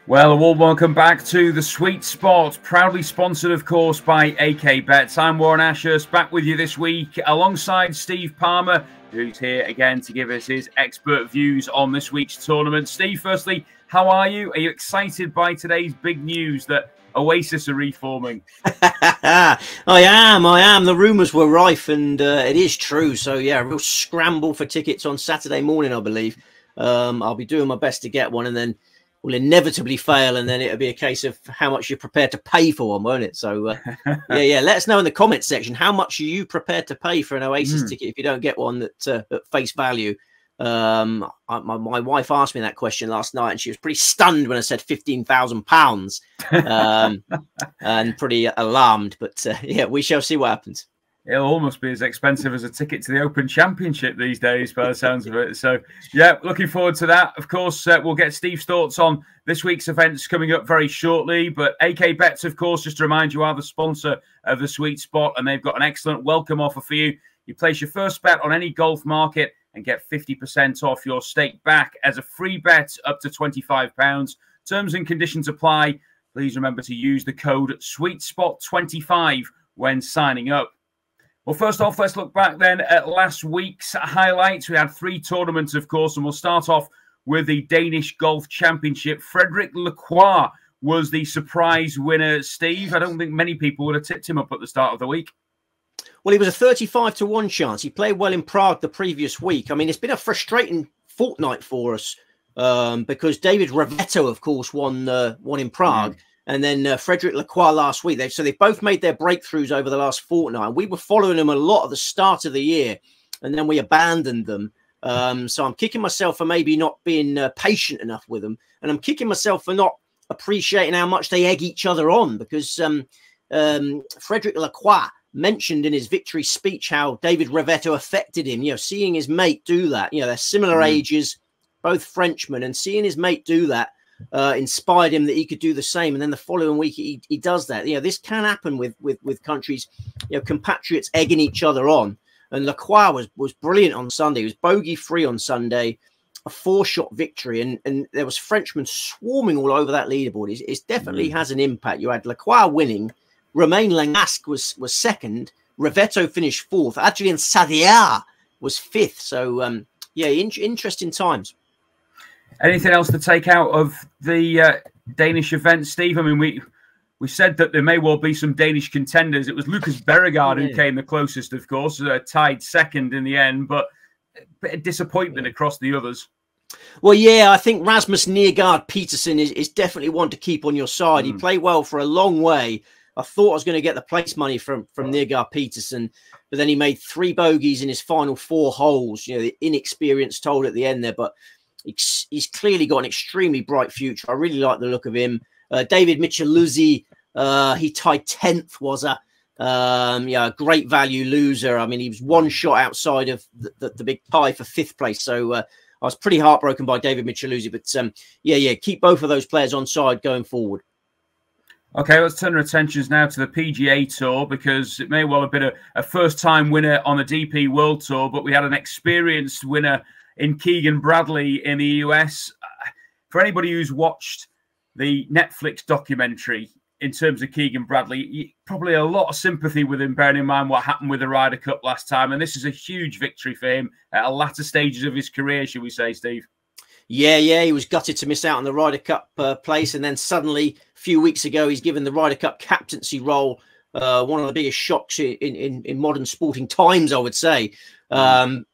Well, a warm welcome back to the Sweet Spot, proudly sponsored, of course, by AK Bets. I'm Warren Ashurst, back with you this week alongside Steve Palmer, who's here again to give us his expert views on this week's tournament. Steve, firstly, how are you? Are you excited by today's big news that Oasis are reforming? I am. The rumours were rife, and it is true. So, yeah, a real scramble for tickets on Saturday morning, I believe. I'll be doing my best to get one, and then will inevitably fail, and then it'll be a case of how much you're prepared to pay for one, won't it? So yeah, let us know in the comments section, how much are you prepared to pay for an Oasis ticket if you don't get one at face value? My wife asked me that question last night, and she was pretty stunned when I said £15,000 and pretty alarmed, but yeah, we shall see what happens. It'll almost be as expensive as a ticket to the Open Championship these days, by the sounds of it. So, yeah, looking forward to that. Of course, we'll get Steve's thoughts on this week's events coming up very shortly. But AK Bets, of course, just to remind you, are the sponsor of the Sweet Spot, and they've got an excellent welcome offer for you. You place your first bet on any golf market and get 50% off your stake back as a free bet up to £25. Terms and conditions apply. Please remember to use the code SweetSpot25 when signing up. Well, first off, let's look back then at last week's highlights. We had 3 tournaments, of course, and we'll start off with the Danish Golf Championship. Frederick Lacroix was the surprise winner, Steve. I don't think many people would have tipped him up at the start of the week. Well, he was a 35-1 chance. He played well in Prague the previous week. I mean, it's been a frustrating fortnight for us because David Revetto, of course, won in Prague. And then Frederick Lacroix last week. So they've both made their breakthroughs over the last fortnight. We were following them a lot at the start of the year, and then we abandoned them. So I'm kicking myself for maybe not being patient enough with them. And I'm kicking myself for not appreciating how much they egg each other on, because Frederick Lacroix mentioned in his victory speech how David Revetto affected him. You know, seeing his mate do that. You know, they're similar ages, both Frenchmen, and seeing his mate do that inspired him that he could do the same. And then the following week he does that. You know, this can happen with countries, you know, compatriots egging each other on. And Lacroix was brilliant on Sunday. He was bogey free on Sunday, a 4-shot victory, and there was Frenchmen swarming all over that leaderboard. It definitely has an impact. You had Lacroix winning, Romain Langasque was second, Revetto finished 4th, Adrien Sadiar was 5th. So yeah, interesting times. Anything else to take out of the Danish event, Steve? I mean, we said that there may well be some Danish contenders. It was Lucas Berregard who came the closest, of course, tied second in the end, but a bit of disappointment across the others. Well, yeah, I think Rasmus Nergaard Peterson is definitely one to keep on your side. He played well for a long way. I thought I was going to get the place money from Nergaard Peterson, but then he made 3 bogeys in his final 4 holes. You know, the inexperience told at the end there, but he's clearly got an extremely bright future. I really like the look of him. David Micheluzzi, he tied 10th, was a great value loser. I mean, he was 1 shot outside of the big tie for 5th place. So I was pretty heartbroken by David Micheluzzi. But yeah, keep both of those players on side going forward. Okay, let's turn our attentions now to the PGA Tour, because it may well have been a first-time winner on the DP World Tour, but we had an experienced winner in Keegan Bradley in the US. For anybody who's watched the Netflix documentary in terms of Keegan Bradley, probably a lot of sympathy with him, bearing in mind what happened with the Ryder Cup last time. And this is a huge victory for him at a latter stages of his career, should we say, Steve? Yeah, he was gutted to miss out on the Ryder Cup place. And then suddenly, a few weeks ago, he's given the Ryder Cup captaincy role, one of the biggest shocks in modern sporting times, I would say. And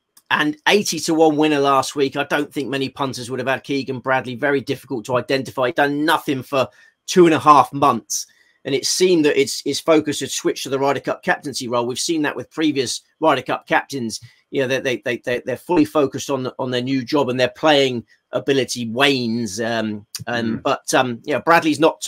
80-1 winner last week. I don't think many punters would have had Keegan Bradley. Very difficult to identify. Done nothing for 2.5 months. And it seemed that his focus had switched to the Ryder Cup captaincy role. We've seen that with previous Ryder Cup captains. You know, they're fully focused on their new job, and their playing ability wanes. But you know, Bradley's not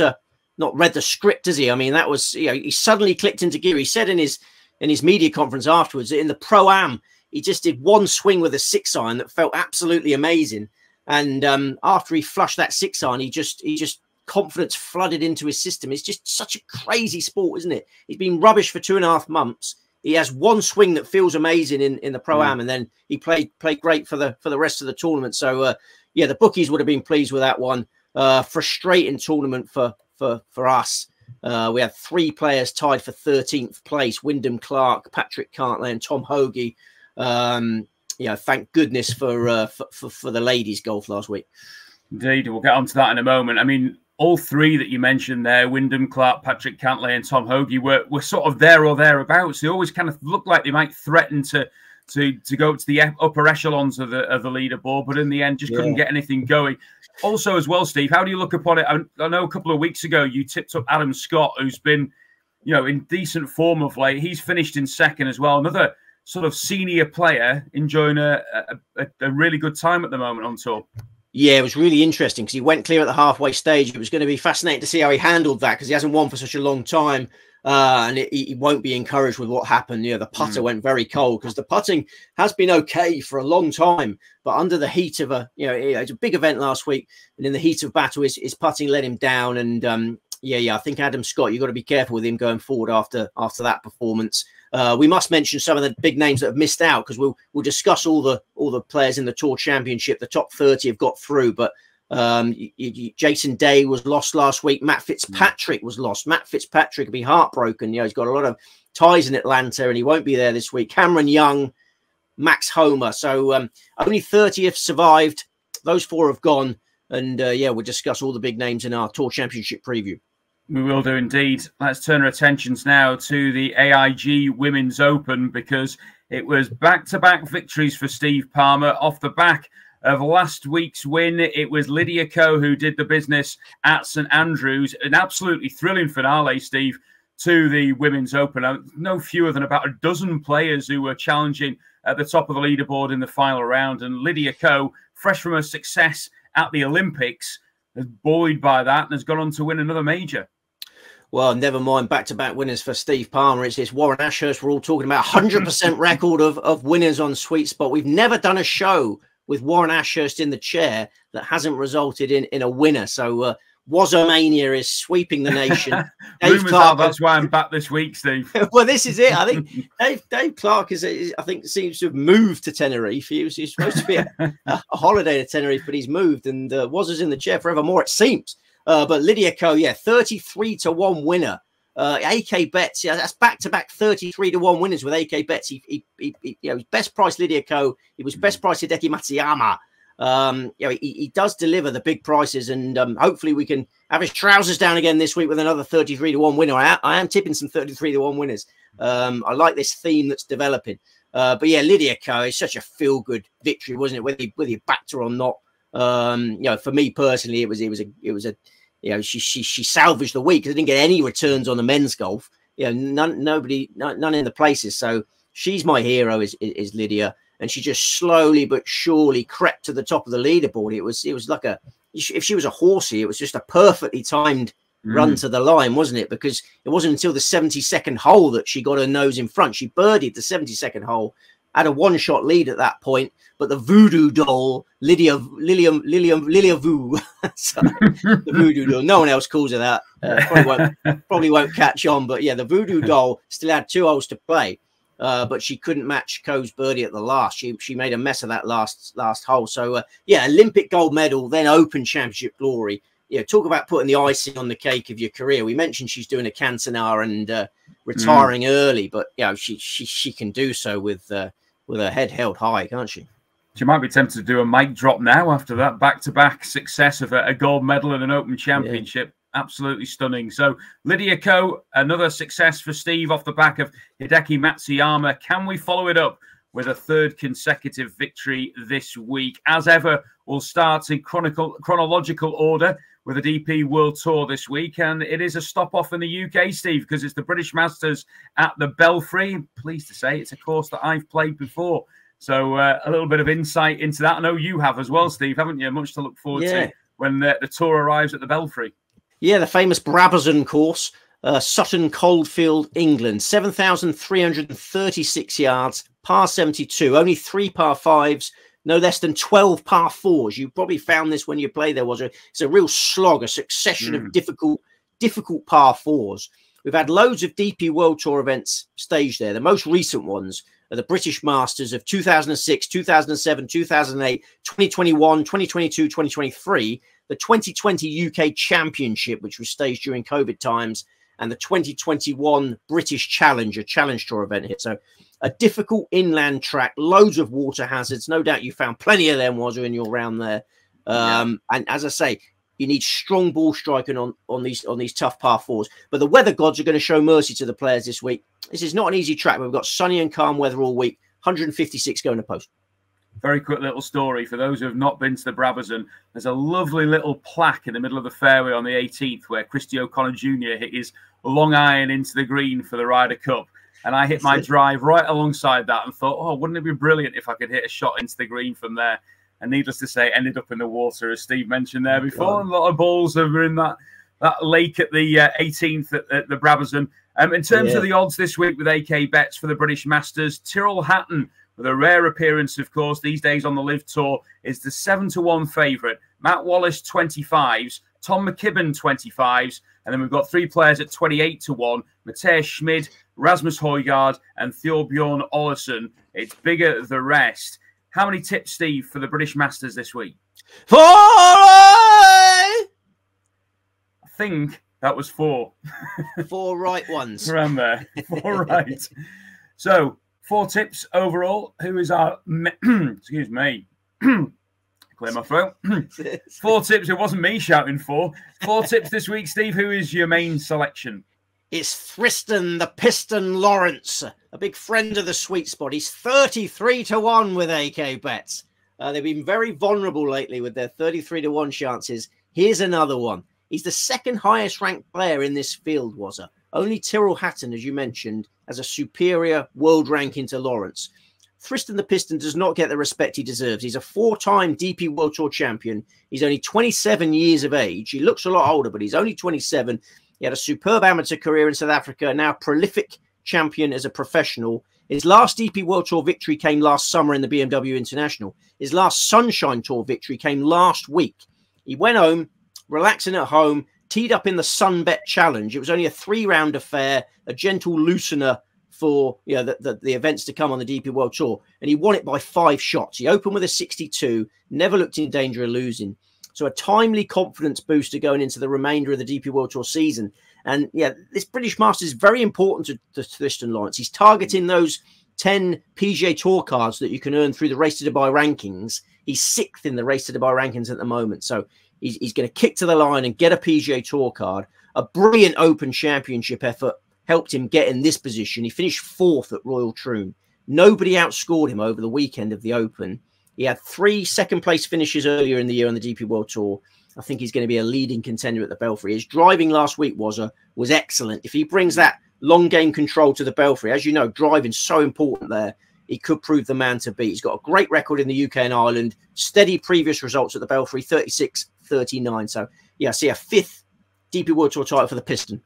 read the script, has he? I mean, that was, you know, he suddenly clicked into gear. He said in his media conference afterwards that in the Pro-Am, he just did 1 swing with a 6-iron that felt absolutely amazing. And after he flushed that 6-iron, he just confidence flooded into his system. It's just such a crazy sport, isn't it? He's been rubbish for 2.5 months. He has 1 swing that feels amazing in the Pro-Am, and then he played great for the rest of the tournament. So yeah, the bookies would have been pleased with that one. Frustrating tournament for us. We had 3 players tied for 13th place: Wyndham Clark, Patrick Cantlay, and Tom Hoagie. Thank goodness for the ladies' golf last week. Indeed, we'll get onto that in a moment. I mean, all 3 that you mentioned there, Wyndham Clark, Patrick Cantlay, and Tom Hoagie, were sort of there or thereabouts. They always kind of looked like they might threaten to go to the upper echelons of the leaderboard, but in the end, just couldn't get anything going. Also, as well, Steve, how do you look upon it? I know a couple of weeks ago you tipped up Adam Scott, who's been, in decent form of late. He's finished in second as well. Another sort of senior player enjoying a really good time at the moment on tour. Yeah, it was really interesting because he went clear at the halfway stage. It was going to be fascinating to see how he handled that because he hasn't won for such a long time. And he won't be encouraged with what happened. The putter went very cold because the putting has been okay for a long time. But under the heat of it's a big event last week. And in the heat of battle, his putting let him down. And I think Adam Scott, you've got to be careful with him going forward after that performance. We must mention some of the big names that have missed out because we'll discuss all the players in the Tour Championship. The top 30 have got through, but Jason Day was lost last week. Matt Fitzpatrick was lost. Matt Fitzpatrick will be heartbroken. He's got a lot of ties in Atlanta and he won't be there this week. Cameron Young, Max Homer. So only 30 have survived. Those 4 have gone. And we'll discuss all the big names in our Tour Championship preview. We will do indeed. Let's turn our attentions now to the AIG Women's Open because it was back-to-back victories for Steve Palmer off the back of last week's win. It was Lydia Ko who did the business at St Andrews. An absolutely thrilling finale, Steve, to the Women's Open. No fewer than about a dozen players who were challenging at the top of the leaderboard in the final round. And Lydia Ko, fresh from her success at the Olympics, is buoyed by that and has gone on to win another major. Well, never mind back-to-back winners for Steve Palmer. It's Warren Ashurst. We're all talking about 100% record of winners on Sweet Spot. We've never done a show with Warren Ashurst in the chair that hasn't resulted in a winner. So Wazomania is sweeping the nation. Dave Clark, that's why I'm back this week, Steve. Well, this is it. I think Dave Clark seems to have moved to Tenerife. He's supposed to be a holiday to Tenerife, but he's moved, and Waz is in the chair forevermore, it seems. But Lydia Ko, 33-1 winner. AK Betts, that's back-to-back 33-1 winners with AK Betts. He best price Lydia Ko. He was best price Hideki Matsuyama. He does deliver the big prices, and hopefully we can have his trousers down again this week with another 33-1 winner. I am tipping some 33-1 winners. I like this theme that's developing. But Lydia Ko is such a feel-good victory, wasn't it? Whether you backed her or not. For me personally, it was she salvaged the week because I didn't get any returns on the men's golf. None in the places. So she's my hero is Lydia, and she just slowly but surely crept to the top of the leaderboard. It was like if she was a horsey, it was just a perfectly timed run to the line, wasn't it? Because it wasn't until the 72nd hole that she got her nose in front. She birdied the 72nd hole, had a one-shot lead at that point, but the voodoo doll, Lydia Vu, sorry, the voodoo doll, no one else calls her that, probably won't catch on, but the voodoo doll still had 2 holes to play, but she couldn't match Ko's birdie at the last. She made a mess of that last hole. So, Olympic gold medal, then Open Championship glory. Talk about putting the icing on the cake of your career. We mentioned she's doing a Cantonar and retiring early, but she can do so with her head held high, can't she? She might be tempted to do a mic drop now after that back-to-back success of a gold medal and an Open Championship. Yeah. Absolutely stunning. So Lydia Ko, another success for Steve off the back of Hideki Matsuyama. Can we follow it up with a 3rd consecutive victory this week? As ever, we'll start in chronological order with the DP World Tour this week. And it is a stop-off in the UK, Steve, because it's the British Masters at the Belfry. I'm pleased to say it's a course that I've played before. So a little bit of insight into that. I know you have as well, Steve, haven't you? Much to look forward to when the tour arrives at the Belfry. Yeah, the famous Brabazon course, Sutton Coldfield, England, 7,336 yards, par 72, only 3 par 5s, no less than 12 par 4s. You probably found this when you played there. It's a real slog, a succession of difficult par 4s. We've had loads of DP World Tour events staged there. The most recent ones are the British Masters of 2006, 2007, 2008, 2021, 2022, 2023, the 2020 UK Championship, which was staged during COVID times, and the 2021 British Challenge, a Challenge Tour event here. So a difficult inland track, loads of water hazards. No doubt you found plenty of them, was in your round there. And as I say, you need strong ball striking on these tough par fours. But the weather gods are going to show mercy to the players this week. This is not an easy track, but we've got sunny and calm weather all week. 156 going to post. Very quick little story for those who have not been to the Brabazon. There's a lovely little plaque in the middle of the fairway on the 18th where Christy O'Connor Jr. hit his long iron into the green for the Ryder Cup. And I hit my drive right alongside that and thought, oh, wouldn't it be brilliant if I could hit a shot into the green from there? And needless to say, ended up in the water, as Steve mentioned there before. And a lot of balls over in that lake at the 18th at the Brabazon. In terms of the odds this week with AK Bets for the British Masters, Tyrrell Hatton, with a rare appearance, of course, these days on the Live Tour, is the 7-1 favourite. Matt Wallace, 25s. Tom McKibben, 25s. And then we've got 3 players at 28-1. Matthias Schmid, Rasmus Højgaard, and Thorbjørn Olesen. It's bigger the rest. How many tips, Steve, for the British Masters this week? 4! I think that was 4. 4 right ones. Around there. 4 right. So, 4 tips overall. Who is our... Excuse me. Clear my throat. 4 tips. It wasn't me shouting 4. 4 tips this week, Steve. Who is your main selection? It's Thriston the Piston Lawrence, a big friend of the sweet spot. He's 33-1 with AK Bets. They've been very vulnerable lately with their 33-1 chances. Here's another one. He's the second highest ranked player in this field, was he? Only Tyrrell Hatton, as you mentioned, has a superior world ranking to Lawrence. Thriston the Piston does not get the respect he deserves. He's a 4-time DP World Tour champion. He's only 27 years of age. He looks a lot older, but he's only 27. He had a superb amateur career in South Africa, now prolific champion as a professional. His last DP World Tour victory came last summer in the BMW International. His last Sunshine Tour victory came last week. He went home, relaxing at home, teed up in the Sunbet Challenge. It was only a 3-round affair, a gentle loosener for the events to come on the DP World Tour. And he won it by 5 shots. He opened with a 62, never looked in danger of losing. So a timely confidence booster going into the remainder of the DP World Tour season. And yeah, this British Masters is very important to Thriston Lawrence. He's targeting those 10 PGA Tour cards that you can earn through the Race to Dubai rankings. He's 6th in the Race to Dubai rankings at the moment. So he's going to kick to the line and get a PGA Tour card. A brilliant Open Championship effort helped him get in this position. He finished 4th at Royal Troon. Nobody outscored him over the weekend of the Open. He had 3 second-place finishes earlier in the year on the DP World Tour. I think he's going to be a leading contender at the Belfry. His driving last week was excellent. If he brings that long game control to the Belfry, as you know, driving's so important there, he could prove the man to beat. He's got a great record in the UK and Ireland, steady previous results at the Belfry, 36-39. So, yeah, I see a 5th DP World Tour title for the Piston.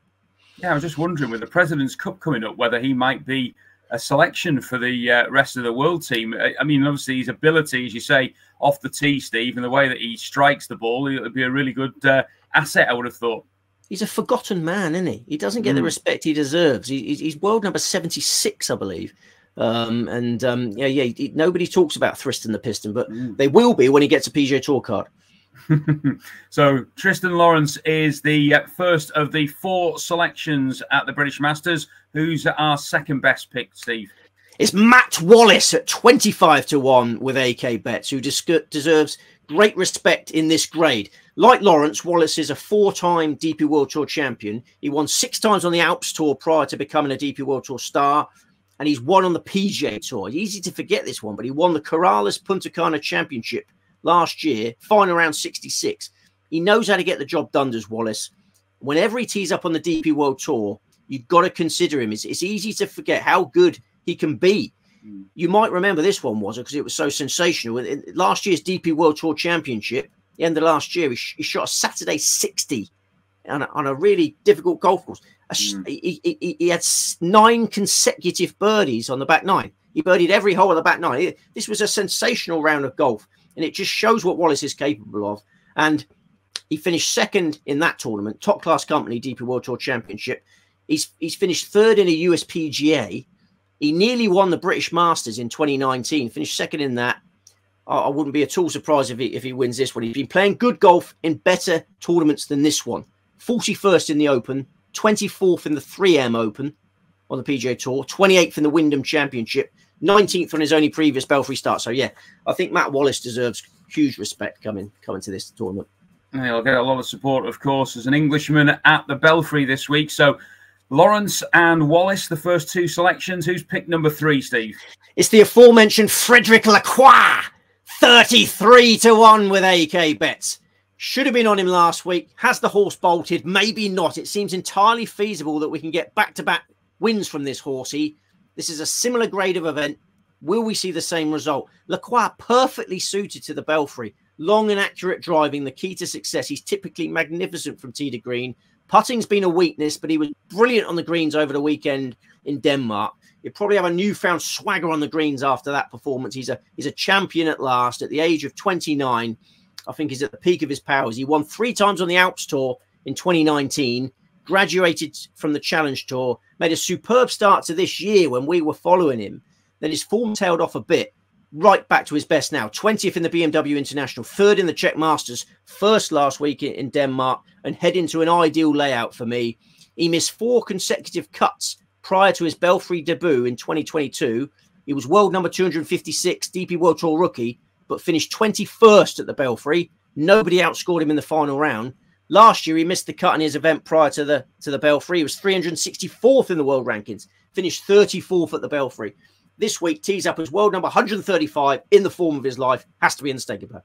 Yeah, I was just wondering, with the President's Cup coming up, whether he might be a selection for the rest of the world team. I mean, obviously his ability, as you say, off the tee, Steve, and the way that he strikes the ball, it would be a really good asset, I would have thought. He's a forgotten man, isn't he? He doesn't get the respect he deserves. He's world number 76, I believe. Nobody talks about Thriston the Piston, but they will be when he gets a PGA Tour card. So Thriston Lawrence is the first of the 4 selections at the British Masters. Who's our second best pick, Steve? It's Matt Wallace at 25-1 with AK Bets, who deserves great respect in this grade. Like Lawrence, Wallace is a 4-time DP World Tour champion. He won 6 times on the Alps Tour prior to becoming a DP World Tour star, and he's won on the PGA Tour. Easy to forget this one, but he won the Corrales Punta Cana Championship last year, final round 66. He knows how to get the job done, does Wallace. Whenever he tees up on the DP World Tour, you've got to consider him. It's easy to forget how good he can be. You might remember this one, because it was so sensational. In last year's DP World Tour Championship, the end of last year, he shot a Saturday 60 on a really difficult golf course. He had 9 consecutive birdies on the back 9. He birdied every hole of the back 9. This was a sensational round of golf, and it just shows what Wallace is capable of. And he finished 2nd in that tournament, top-class company, DP World Tour Championship. He's finished third in a USPGA. He nearly won the British Masters in 2019, finished second in that. I wouldn't be at all surprised if he wins this one. He's been playing good golf in better tournaments than this one. 41st in the Open, 24th in the 3M Open on the PGA Tour, 28th in the Wyndham Championship, 19th on his only previous Belfry start. So, yeah, I think Matt Wallace deserves huge respect coming to this tournament. He'll get a lot of support, of course, as an Englishman at the Belfry this week. So, Lawrence and Wallace, the first two selections. Who's picked number 3, Steve? It's the aforementioned Frederick Lacroix, 33-1 with AK bets. Should have been on him last week. Has the horse bolted? Maybe not. It seems entirely feasible that we can get back-to-back wins from this horsey. This is a similar grade of event. Will we see the same result? Lacroix perfectly suited to the Belfry. Long and accurate driving, the key to success. He's typically magnificent from tee to green. Putting's been a weakness, but he was brilliant on the greens over the weekend in Denmark. He'll probably have a newfound swagger on the greens after that performance. He's a champion at last. At the age of 29, I think he's at the peak of his powers. He won 3 times on the Alps Tour in 2019, graduated from the Challenge Tour, made a superb start to this year when we were following him. Then his form tailed off a bit, right back to his best now. 20th in the BMW International, 3rd in the Czech Masters, 1st last week in Denmark, and heading to an ideal layout for me. He missed 4 consecutive cuts prior to his Belfry debut in 2022. He was world number 256, DP World Tour rookie, but finished 21st at the Belfry. Nobody outscored him in the final round. Last year, he missed the cut in his event prior to the Belfry. He was 364th in the world rankings, finished 34th at the Belfry. This week, tees up as world number 135 in the form of his life. Has to be in the stake of her.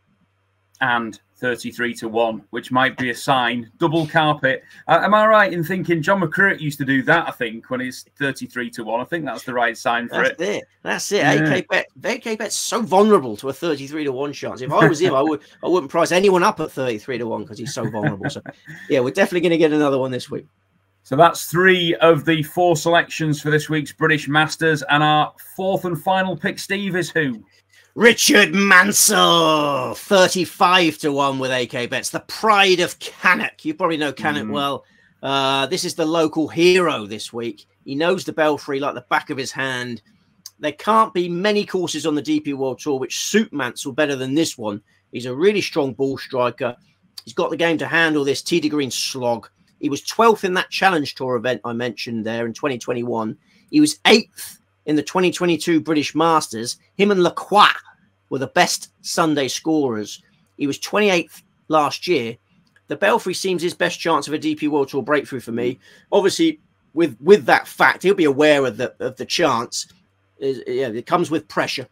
And 33-1, which might be a sign. Double carpet. Am I right in thinking John McCurrick used to do that, I think, when he's 33-1? I think that's the right sign for it. That's it. Yeah. AK bet's so vulnerable to a 33-1 chance. If I was him, I wouldn't price anyone up at 33-1 because he's so vulnerable. So, yeah, we're definitely going to get another one this week. So that's 3 of the 4 selections for this week's British Masters. And our 4th and final pick, Steve, is who? Richard Mansell, 35-1 with AK bets. The pride of Cannock. You probably know Cannock well. This is the local hero this week. He knows the Belfry like the back of his hand. There can't be many courses on the DP World Tour which suit Mansell better than this one. He's a really strong ball striker. He's got the game to handle this tee to green slog. He was 12th in that Challenge Tour event I mentioned there in 2021. He was 8th in the 2022 British Masters. Him and Lacroix were the best Sunday scorers. He was 28th last year. The Belfry seems his best chance of a DP World Tour breakthrough for me. Obviously, with that fact, he'll be aware of the chance. It comes with pressure.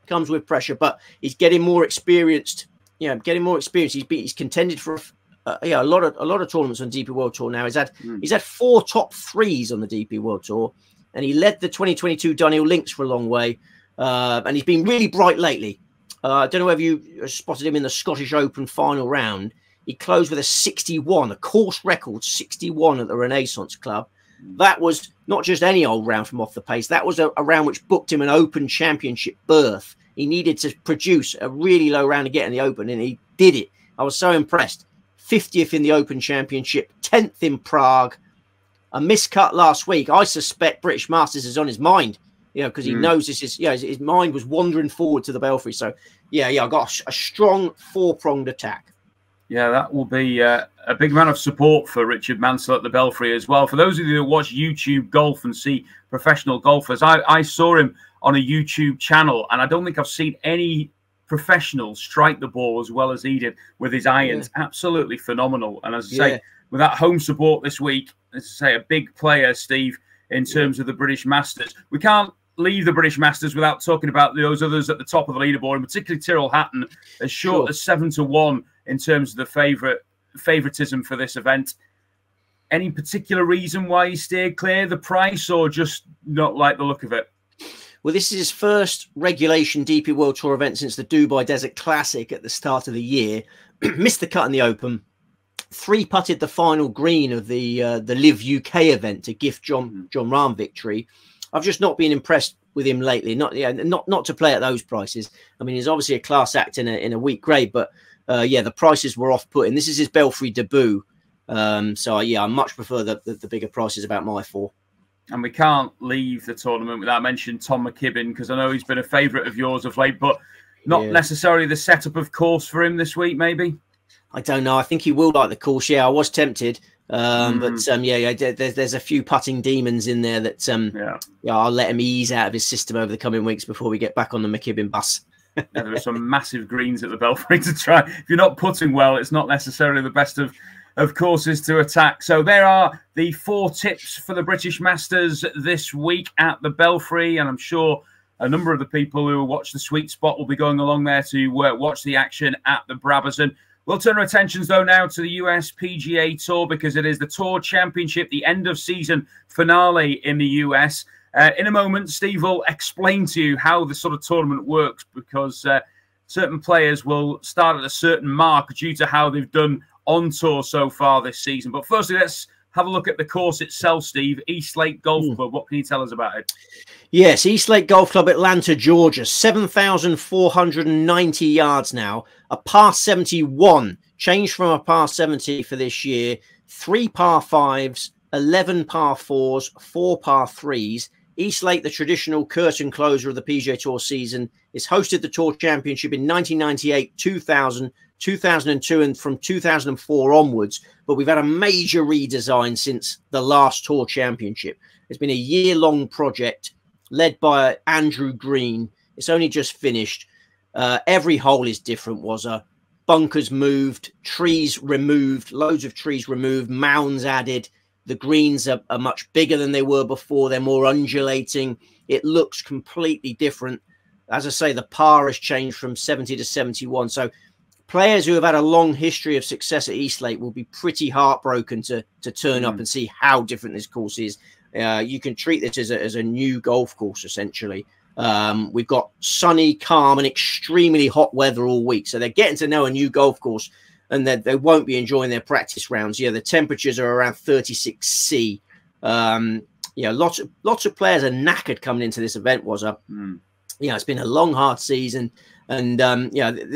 But he's getting more experienced. He's contended for a lot of tournaments on DP World Tour now. He's had 4 top 3s on the DP World Tour, and he led the 2022 Dunhill Links for a long way. And he's been really bright lately. I don't know whether you spotted him in the Scottish Open final round. He closed with a 61, a course record 61 at the Renaissance Club. That was not just any old round from off the pace. That was a round which booked him an Open Championship berth. He needed to produce a really low round to get in the Open, and he did it. I was so impressed. 50th in the Open Championship, 10th in Prague. A miscut last week. I suspect British Masters is on his mind, because he knows this is, his mind was wandering forward to the Belfry. So, I got a strong 4-pronged attack. Yeah, that will be a big amount of support for Richard Mansell at the Belfry as well. For those of you who watch YouTube golf and see professional golfers, I saw him on a YouTube channel, and I don't think I've seen any professional strike the ball as well as he did with his irons. Absolutely phenomenal. And as I say, with that home support this week, as I say, a big player, Steve, in terms of the British Masters. We can't leave the British Masters without talking about those others at the top of the leaderboard, and particularly Tyrrell Hatton, as short as 7-1 in terms of the favoritism for this event. Any particular reason why he steered clear? The price, or just not like the look of it? Well, this is his first regulation DP World Tour event since the Dubai Desert Classic at the start of the year. Missed the cut in the Open. 3-putted the final green of the Live UK event to gift John Rahm victory. I've just not been impressed with him lately. Not to play at those prices. I mean, he's obviously a class act in a weak grade, but the prices were off-putting. This is his Belfry debut, so I much prefer the bigger prices about my 4. And we can't leave the tournament without mentioning Tom McKibben, because I know he's been a favourite of yours of late, but not necessarily the setup of course for him this week, maybe? I don't know. I think he will like the course. Yeah, I was tempted. But there's a few putting demons in there that I'll let him ease out of his system over the coming weeks before we get back on the McKibben bus. There are some massive greens at the Belfry to try. If you're not putting well, it's not necessarily the best of courses to attack. So there are the 4 tips for the British Masters this week at the Belfry, and I'm sure a number of the people who watch the Sweet Spot will be going along there to watch the action at the Brabazon. We'll turn our attentions, though, now to the US PGA Tour, because it is the Tour Championship, the end-of-season finale in the US. In a moment, Steve will explain to you how the sort of tournament works, because certain players will start at a certain mark due to how they've done on tour so far this season. But firstly, let's have a look at the course itself, Steve. Eastlake Golf Club. What can you tell us about it? Yes, Eastlake Golf Club, Atlanta, Georgia. 7,490 yards now. A par 71. Changed from a par 70 for this year. 3 par 5s, 11 par 4s, 4 par 3s. Eastlake, the traditional curtain closer of the PGA Tour season, has hosted the Tour Championship in 1998, 2000, 2002, and from 2004 onwards. But we've had a major redesign since the last Tour Championship. It's been a year-long project led by Andrew Green. It's only just finished. Every hole is different, bunkers moved, trees removed, loads of trees removed, mounds added. The greens are much bigger than they were before. They're more undulating. It looks completely different. As I say, the par has changed from 70 to 71. So players who have had a long history of success at Eastlake will be pretty heartbroken to turn up and see how different this course is. You can treat this as a new golf course, essentially. We've got sunny, calm, and extremely hot weather all week. So they're getting to know a new golf course, and they won't be enjoying their practice rounds. Yeah, the temperatures are around 36°C. Lots of players are knackered coming into this event. It's been a long, hard season, and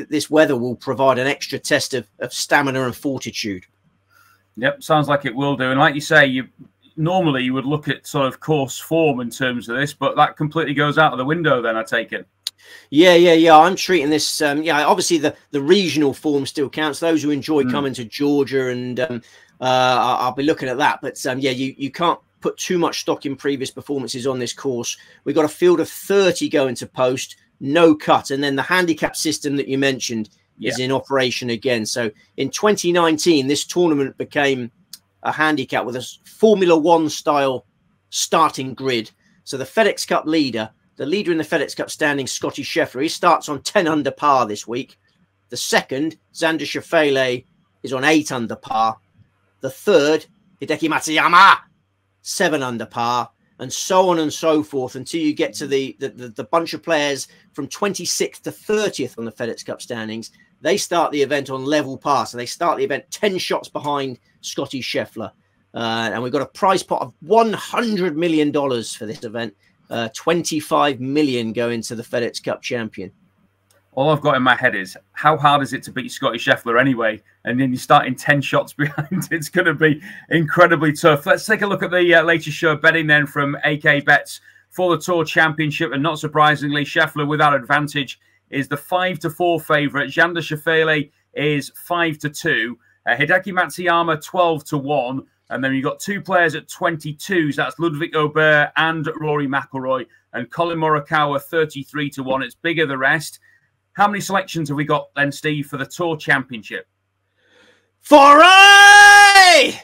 this weather will provide an extra test of stamina and fortitude. Yep, sounds like it will do. And like you say, normally you would look at sort of course form in terms of this, but that completely goes out of the window then, I take it. Yeah. I'm treating this. Obviously the regional form still counts. Those who enjoy coming to Georgia, and I'll be looking at that. But you can't put too much stock in previous performances on this course. We've got a field of 30 going to post, no cut, and then the handicap system that you mentioned is in operation again. So in 2019, this tournament became a handicap with a Formula One style starting grid. So the FedEx Cup leader, the leader in the FedEx Cup standing, Scotty Scheffler, he starts on 10 under par this week. The second, Xander Schauffele, is on 8 under par. The third, Hideki Matsuyama, 7 under par, and so on and so forth until you get to the bunch of players from 26th to 30th on the FedEx Cup standings. They start the event on level par. So they start the event 10 shots behind Scotty Scheffler. And we've got a prize pot of $100 million for this event. 25 million going to the FedEx Cup champion. All I've got in my head is, how hard is it to beat Scotty Scheffler anyway? And then you're starting 10 shots behind. It's going to be incredibly tough. Let's take a look at the latest show betting then from AK Bets for the Tour Championship. And not surprisingly, Scheffler without advantage is the 5-4 favourite. Xander Schauffele is 5-2. Hideki Matsuyama 12-1. And then you've got 2 players at 22s. That's Ludwig Aubert and Rory McIlroy. And Colin Morikawa 33-1. It's bigger the rest. How many selections have we got then, Steve, for the Tour Championship? 4 right!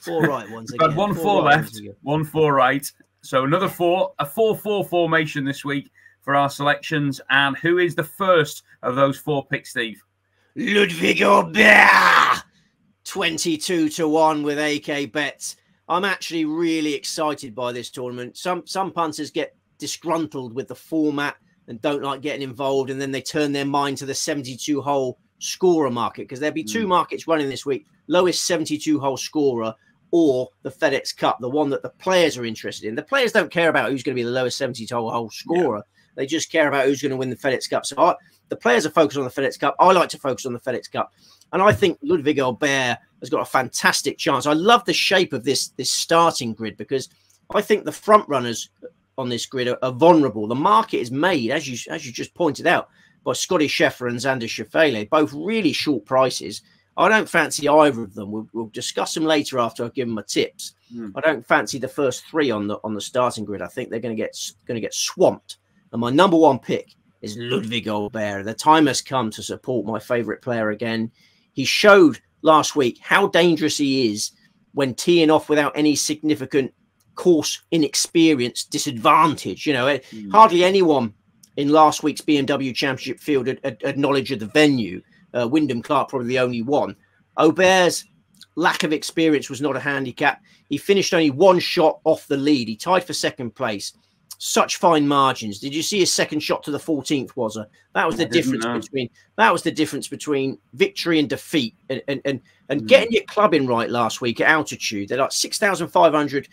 4 right ones again. Got 1 4 left, 1 4 right. So another 4, a 4-4 formation this week for our selections. And who is the first of those 4 picks, Steve? Ludwig Aubert! 22-1 with AK Bets. I'm actually really excited by this tournament. Some punters get disgruntled with the format and don't like getting involved, and then they turn their mind to the 72-hole scorer market, because there'll be 2 markets running this week: lowest 72-hole scorer or the FedEx Cup, the one that the players are interested in. The players don't care about who's going to be the lowest 72-hole scorer. They just care about who's going to win the FedEx Cup. So the players are focused on the FedEx Cup. I like to focus on the FedEx Cup. And I think Ludwig Aubert has got a fantastic chance. I love the shape of this starting grid, because I think the front runners on this grid are vulnerable. The market is made, as you just pointed out, by Scotty Scheffler and Xander Schauffele, both really short prices. I don't fancy either of them. We'll discuss them later after I've given my tips. I don't fancy the first three on the starting grid. I think they're going to get swamped. And my number one pick is Ludwig Aubert. The time has come to support my favourite player again. He showed last week how dangerous he is when teeing off without any significant course inexperience disadvantage. You know, hardly anyone in last week's BMW Championship field had knowledge of the venue. Wyndham Clark probably the only one. Aubert's lack of experience was not a handicap. He finished only one shot off the lead. He tied for second place. Such fine margins. Did you see his second shot to the 14th? Was it? That was the difference between. That was the difference between victory and defeat. And getting your clubbing right last week at altitude. They're like 6,500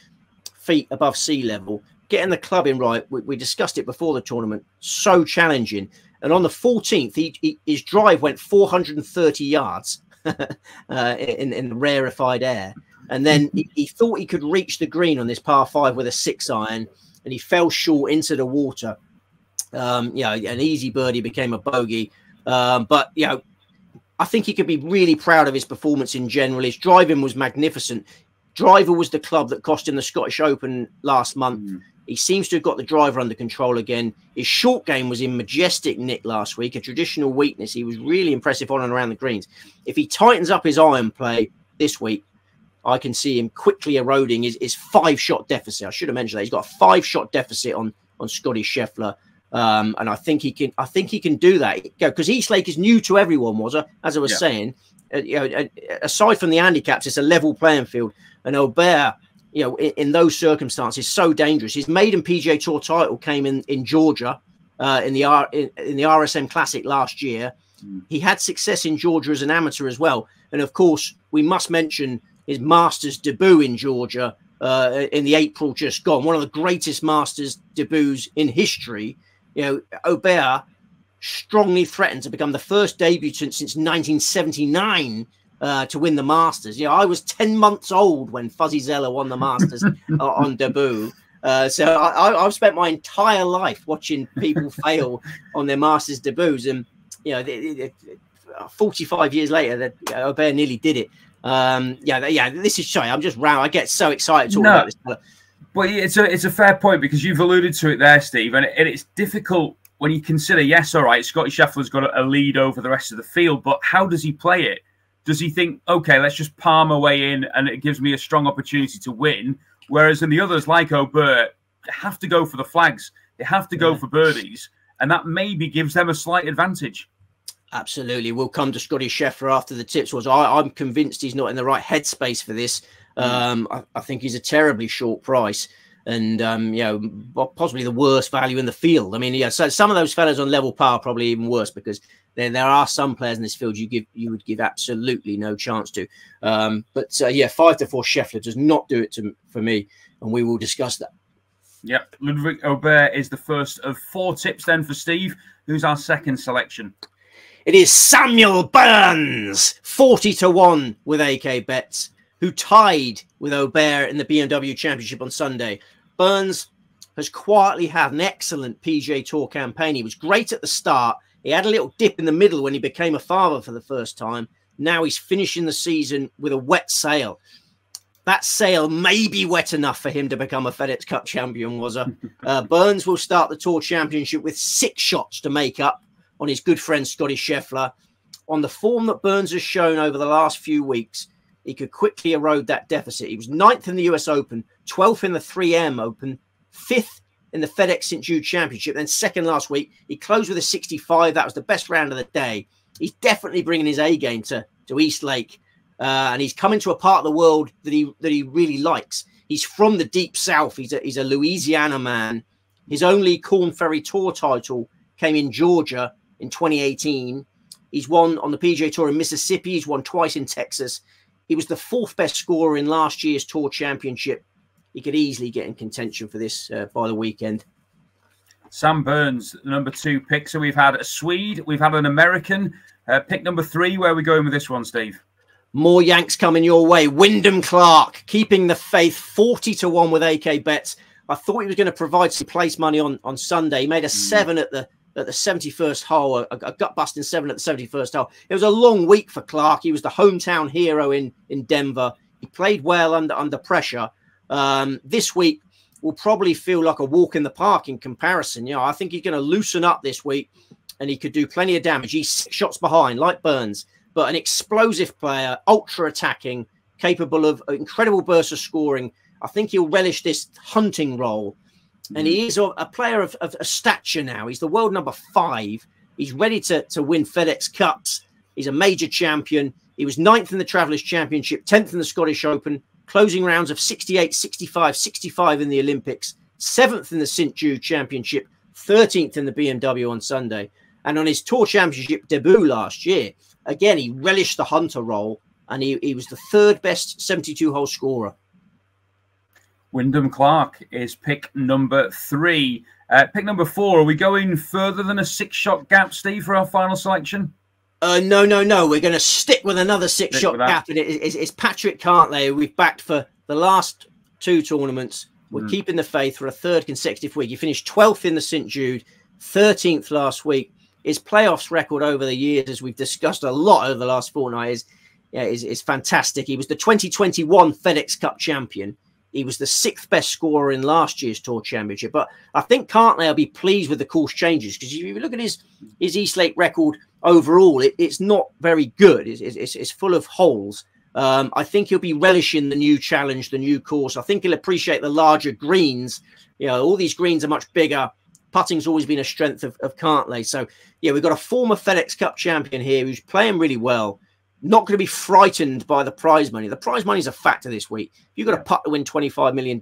feet above sea level. Getting the clubbing right. We discussed it before the tournament. So challenging. And on the 14th, his drive went 430 yards in rarefied air. And then he thought he could reach the green on this par 5 with a 6-iron, and he fell short into the water. An easy birdie became a bogey. But, you know, I think he could be really proud of his performance in general. His driving was magnificent. Driver was the club that cost him the Scottish Open last month. He seems to have got the driver under control again. His short game was in majestic nick last week, a traditional weakness. He was really impressive on and around the greens. If he tightens up his iron play this week, I can see him quickly eroding his 5-shot deficit. I should have mentioned that. He's got a 5-shot deficit on Scotty Scheffler. And I think he can do that, because Eastlake is new to everyone, as I was saying. Aside from the handicaps, it's a level playing field. And Aubert, you know, in those circumstances, so dangerous. His maiden PGA Tour title came in Georgia in the RSM Classic last year. He had success in Georgia as an amateur as well. And of course, we must mention his Masters debut in Georgia in the April just gone. One of the greatest Masters debuts in history. You know, Aubert strongly threatened to become the first debutant since 1979 to win the Masters. You know, I was 10 months old when Fuzzy Zeller won the Masters on debut. So I've spent my entire life watching people fail on their Masters debuts. And, you know, 45 years later, Aubert nearly did it. This is sorry. I'm just round. I get so excited talking about this. But it's a fair point, because you've alluded to it there, Steve, and it's difficult when you consider, yes, all right, Scotty Scheffler's got a lead over the rest of the field, but how does he play it? Does he think, okay, let's just palm my way in and it gives me a strong opportunity to win? Whereas in the others, like Aubert, have to go for the flags. They have to go for birdies, and that maybe gives them a slight advantage. Absolutely. We'll come to Scotty Scheffler after the tips. I'm convinced he's not in the right headspace for this. I think he's a terribly short price, and you know, possibly the worst value in the field. I mean, yeah, so some of those fellas on level par are probably even worse, because there are some players in this field you would give absolutely no chance to. 5-4 Scheffler does not do it for me, and we will discuss that. Yep, Ludwig Aubert is the first of 4 tips then for Steve. Who's our second selection? It is Samuel Burns, 40-1 with AK Bets, who tied with Aubert in the BMW Championship on Sunday. Burns has quietly had an excellent PGA Tour campaign. He was great at the start. He had a little dip in the middle when he became a father for the first time. Now he's finishing the season with a wet sail. That sail may be wet enough for him to become a FedEx Cup champion, Burns will start the Tour Championship with 6 shots to make up on his good friend Scotty Scheffler. On the form that Burns has shown over the last few weeks, he could quickly erode that deficit. He was 9th in the US Open, 12th in the 3M Open, 5th in the FedEx St. Jude Championship, then 2nd last week. He closed with a 65. That was the best round of the day. He's definitely bringing his A game to Eastlake, and he's coming to a part of the world that he really likes. He's from the deep south. He's a Louisiana man. His only Corn Ferry Tour title came in Georgia in 2018. He's won on the PGA Tour in Mississippi. He's won twice in Texas. He was the 4th best scorer in last year's Tour Championship. He could easily get in contention for this by the weekend. Sam Burns, number 2 pick. So we've had a Swede, we've had an American. Pick number 3, where are we going with this one, Steve? More Yanks coming your way. Wyndham Clark keeping the faith, 40-1 with AK bets. I thought he was going to provide some place money on Sunday. He made a 7 at the 71st hole, a gut-busting 7 at the 71st hole. It was a long week for Clark. He was the hometown hero in Denver. He played well under pressure. This week will probably feel like a walk in the park in comparison. You know, I think he's going to loosen up this week, and he could do plenty of damage. He's 6 shots behind, like Burns, but an explosive player, ultra attacking, capable of incredible bursts of scoring. I think he'll relish this hunting role. And he is a player of stature now. He's the world number 5. He's ready to win FedEx Cups. He's a major champion. He was 9th in the Travelers Championship, 10th in the Scottish Open, closing rounds of 68, 65, 65 in the Olympics, 7th in the St. Jude Championship, 13th in the BMW on Sunday. And on his Tour Championship debut last year, again, he relished the hunter role, and he was the 3rd best 72-hole scorer. Wyndham Clark is pick number 3. Pick number 4, are we going further than a 6-shot gap, Steve, for our final selection? No. We're going to stick with another 6-shot gap, and it's Patrick Cantlay, who we've backed for the last 2 tournaments. We're keeping the faith for a 3rd consecutive week. He finished 12th in the St. Jude, 13th last week. His playoffs record over the years, as we've discussed a lot over the last fortnight, is fantastic. He was the 2021 FedEx Cup champion. He was the 6th best scorer in last year's Tour Championship. But I think Cantlay will be pleased with the course changes, because if you look at his E-Slate record overall, it's not very good. It's full of holes. I think he'll be relishing the new challenge, the new course. I think he'll appreciate the larger greens. You know, all these greens are much bigger. Putting's always been a strength of Cantlay. So, yeah, we've got a former FedEx Cup champion here who's playing really well. Not going to be frightened by the prize money. The prize money is a factor this week. If you've got a putt to win $25 million,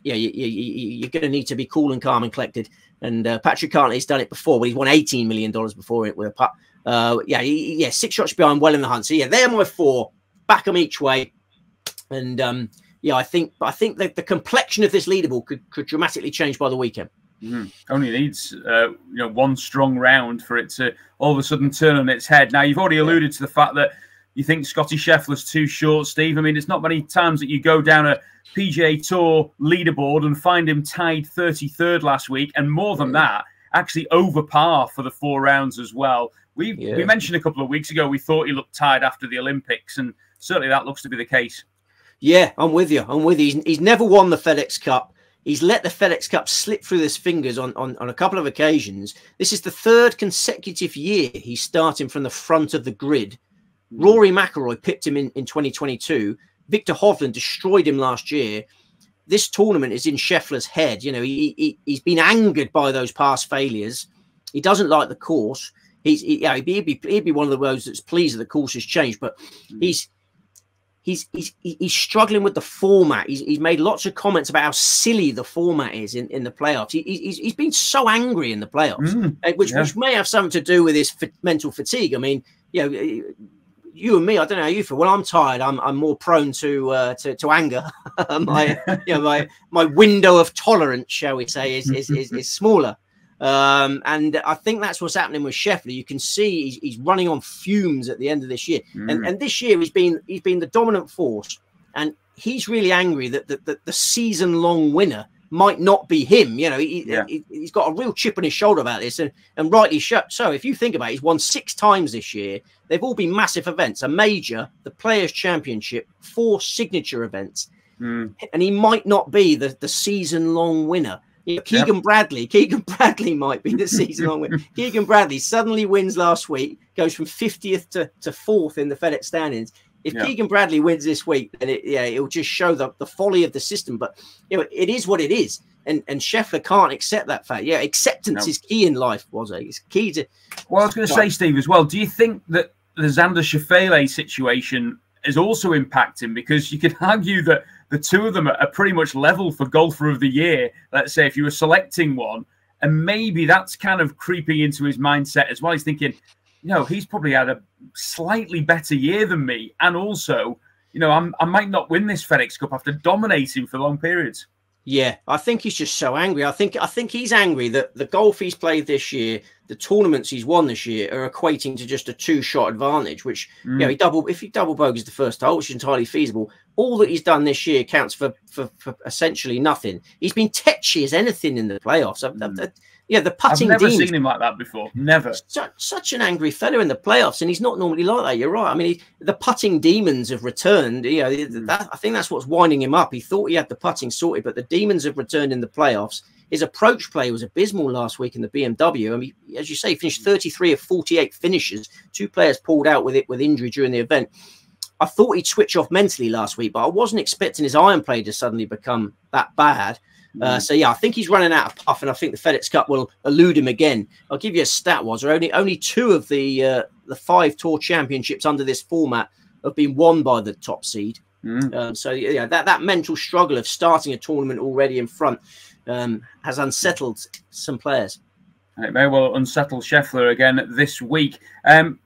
you're going to need to be cool and calm and collected. And Patrick Cantlay's done it before, but he's won $18 million before it with a putt. 6 shots behind, well in the hunt. So, yeah, they're my 4. Back them each way. And, I think that the complexion of this leaderboard could dramatically change by the weekend. Only needs one strong round for it to all of a sudden turn on its head. Now, you've already alluded to the fact that you think Scotty Scheffler's too short, Steve. I mean, it's not many times that you go down a PGA Tour leaderboard and find him tied 33rd last week, and more than that, actually over par for the 4 rounds as well. We mentioned a couple of weeks ago we thought he looked tied after the Olympics, and certainly that looks to be the case. Yeah, I'm with you. He's never won the FedEx Cup. He's let the FedEx Cup slip through his fingers on a couple of occasions. This is the 3rd consecutive year he's starting from the front of the grid. Rory McIlroy pipped him in 2022. Victor Hovland destroyed him last year. This tournament is in Scheffler's head. You know, he's been angered by those past failures. He doesn't like the course. He'd be one of those that's pleased that the course has changed, but he's struggling with the format. He's made lots of comments about how silly the format is in the playoffs. He's been so angry in the playoffs, which may have something to do with his mental fatigue. I mean, you and me, I don't know how you feel. When I'm tired, I'm more prone to anger. my window of tolerance, shall we say, is smaller. And I think that's what's happening with Scheffler. You can see he's running on fumes at the end of this year. And this year he's been the dominant force. And he's really angry that the season-long winner might not be him. You know, he's got a real chip on his shoulder about this, and rightly so. If you think about it, he's won 6 times this year. They've all been massive events: a major, the Players' Championship, 4 signature events. And he might not be the season-long winner. You know, Keegan Bradley might be the season-long winner. Keegan Bradley suddenly wins last week, goes from 50th to 4th in the FedEx standings. If Keegan Bradley wins this week, then it'll just show the folly of the system. But it is what it is, and Scheffler can't accept that fact. Acceptance is key in life. It's key to. Well, I was going to say, Steve, as well. Do you think that the Xander Schauffele situation is also impacting? Because you could argue that the two of them are pretty much level for golfer of the year. Let's say if you were selecting one, and maybe that's kind of creeping into his mindset as well. He's thinking, he's probably had a slightly better year than me. And also, I might not win this FedEx Cup after dominating for long periods. Yeah, I think he's just so angry. I think he's angry that the golf he's played this year, the tournaments he's won this year are equating to just a 2-shot advantage, which if he double bogeys the first hole, which is entirely feasible, all that he's done this year counts for essentially nothing. He's been tetchy as anything in the playoffs. The putting. I've never seen him like that before. Never. Such an angry fella in the playoffs, and he's not normally like that. You're right. I mean, the putting demons have returned. I think that's what's winding him up. He thought he had the putting sorted, but the demons have returned in the playoffs. His approach play was abysmal last week in the BMW. I mean, as you say, he finished 33 of 48 finishes. 2 players pulled out with injury during the event. I thought he'd switch off mentally last week, but I wasn't expecting his iron play to suddenly become that bad. I think he's running out of puff, and I think the FedEx Cup will elude him again. I'll give you a stat, only 2 of the 5 Tour Championships under this format have been won by the top seed. That mental struggle of starting a tournament already in front has unsettled some players. And it may well unsettle Scheffler again this week.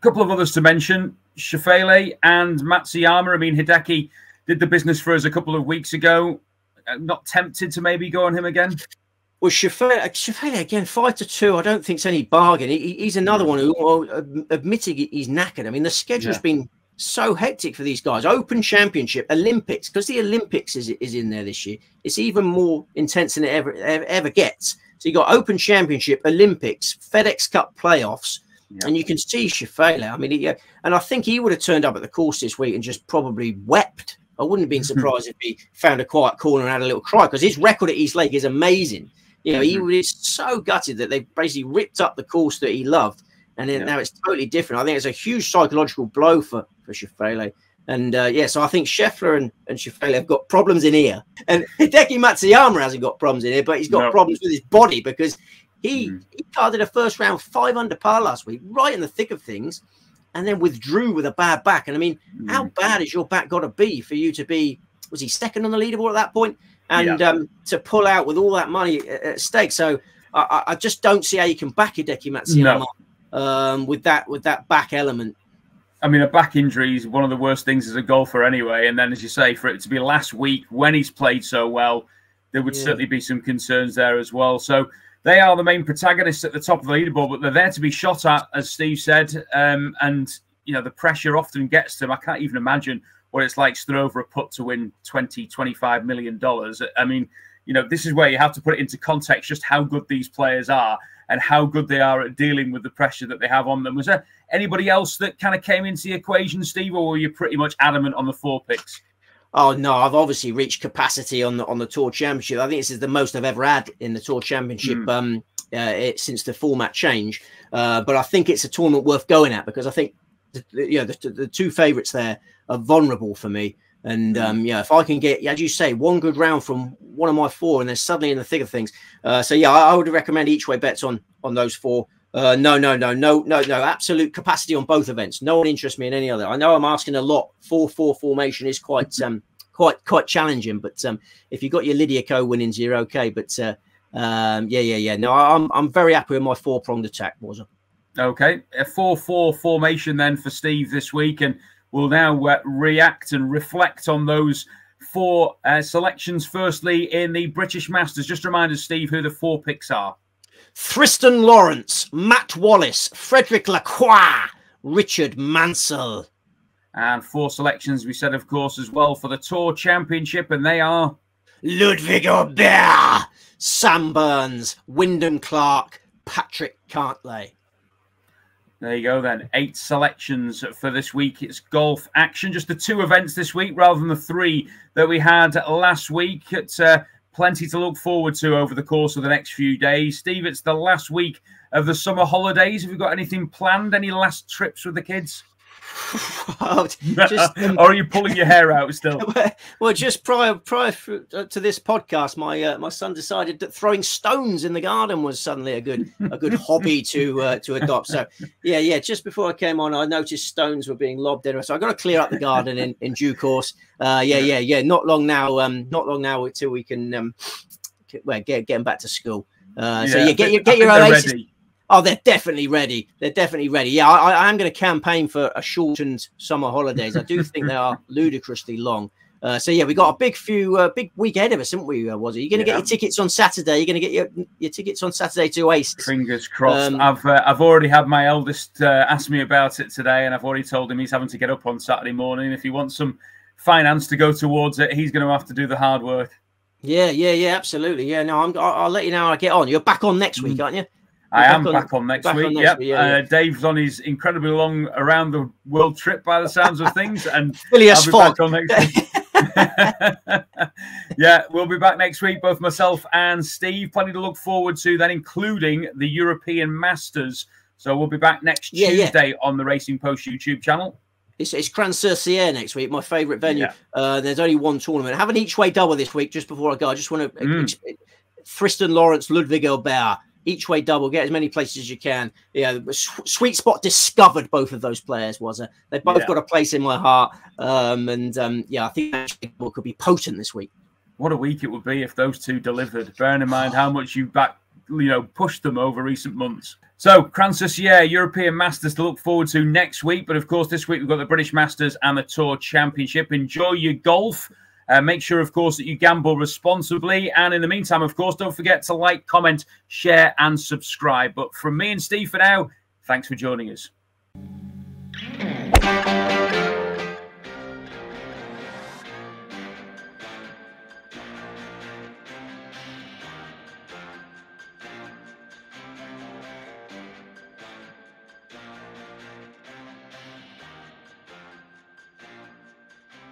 Couple of others to mention, Scheffler and Matsuyama. I mean, Hideki did the business for us a couple of weeks ago. Not tempted to maybe go on him again? Well, Scheffler again, 5-2. I don't think it's any bargain. He's another one who, admitting he's knackered. I mean, the schedule's been so hectic for these guys. Open Championship, Olympics, because the Olympics is in there this year. It's even more intense than it ever gets. So you got Open Championship, Olympics, FedEx Cup playoffs, and you can see Scheffler. I mean, and I think he would have turned up at the course this week and just probably wept. I wouldn't have been surprised if he found a quiet corner and had a little cry, because his record at East Lake is amazing. He was so gutted that they basically ripped up the course that he loved, and then now it's totally different. I think it's a huge psychological blow for Scheffler. And so I think Scheffler and Scheffler have got problems in here. And Hideki Matsuyama hasn't got problems in here, but he's got problems with his body, because he carded a first round 5 under par last week, right in the thick of things, and then withdrew with a bad back. And I mean, how bad has your back got to be for you to be, was he second on the leaderboard at that point? And to pull out with all that money at stake. So I just don't see how you can back Hideki Matsuyama with that back element. I mean, a back injury is one of the worst things as a golfer anyway. And then, as you say, for it to be last week when he's played so well, there would certainly be some concerns there as well. So they are the main protagonists at the top of the leaderboard, but they're there to be shot at, as Steve said. And, the pressure often gets them. I can't even imagine what it's like to throw over a putt to win $20-25 million. I mean, this is where you have to put it into context, just how good these players are and how good they are at dealing with the pressure that they have on them. Was there anybody else that kind of came into the equation, Steve, or were you pretty much adamant on the 4 picks? Oh, no, I've obviously reached capacity on the Tour Championship. I think this is the most I've ever had in the Tour Championship since the format change. But I think it's a tournament worth going at, because I think the 2 favourites there are vulnerable for me. And if I can get, as you say, 1 good round from one of my 4, and they're suddenly in the thick of things. I would recommend each way bets on those 4. No, absolute capacity on both events. No one interests me in any other. I know I'm asking a lot. 4-4 formation is quite challenging, but if you got your Lydia Co winnings, you're okay. But no, I'm very happy with my 4-pronged attack, Warza. Okay, a 4-4 formation then for Steve this week, and we'll now react and reflect on those 4 selections. Firstly, in the British Masters, just remind us, Steve, who the 4 picks are. Tristan Lawrence, Matt Wallace, Frederick Lacroix, Richard Mansell. And 4 selections, we said, of course, as well for the Tour Championship, and they are Ludwig Aubert, Sam Burns, Wyndham Clark, Patrick Cantlay. There you go then. 8 selections for this week. It's golf action. Just the 2 events this week rather than the 3 that we had last week. It's plenty to look forward to over the course of the next few days. Steve, it's the last week of the summer holidays. Have you got anything planned? Any last trips with the kids? Or are you pulling your hair out still? Well, just prior to this podcast, my son decided that throwing stones in the garden was suddenly a good hobby to adopt. So yeah, just before I came on, I noticed stones were being lobbed in, so I got to clear up the garden in due course. Not long now until we can get them back to school. Get your Oasis. Ready. Oh, they're definitely ready. Yeah, I am going to campaign for a shortened summer holidays. I do think they are ludicrously long. So yeah, we got a big week ahead of us, haven't we? Was it? You're going to get your tickets on Saturday. You're going to get your tickets on Saturday to Oasis. Fingers crossed. I've already had my eldest ask me about it today, and I've already told him he's having to get up on Saturday morning. If he wants some finance to go towards it, he's going to have to do the hard work. Yeah, absolutely. Yeah, no, I'll let you know how I get on. You're back on next week, aren't you? I am back on next week. Yeah. Dave's on his incredibly long around the world trip by the sounds of things, and I'll be back on next week. Yeah, we'll be back next week, both myself and Steve. Plenty to look forward to then, including the European Masters. So we'll be back next Tuesday on the Racing Post YouTube channel. It's Cran-sur-Sierre next week, my favourite venue. There's only one tournament. I have an each-way double this week. Just before I go, I just want to Tristan Lawrence, Ludwig Albert. Each way double, get as many places as you can. Yeah, sweet spot discovered both of those players. They both got a place in my heart. I think that double could be potent this week. What a week it would be if those two delivered. Bearing in mind how much you pushed them over recent months. So Cran-sur-Sierre European Masters to look forward to next week. But of course, this week we've got the British Masters and the Tour Championship. Enjoy your golf. Make sure, of course, that you gamble responsibly. And in the meantime, of course, don't forget to like, comment, share, and subscribe. But from me and Steve for now, thanks for joining us.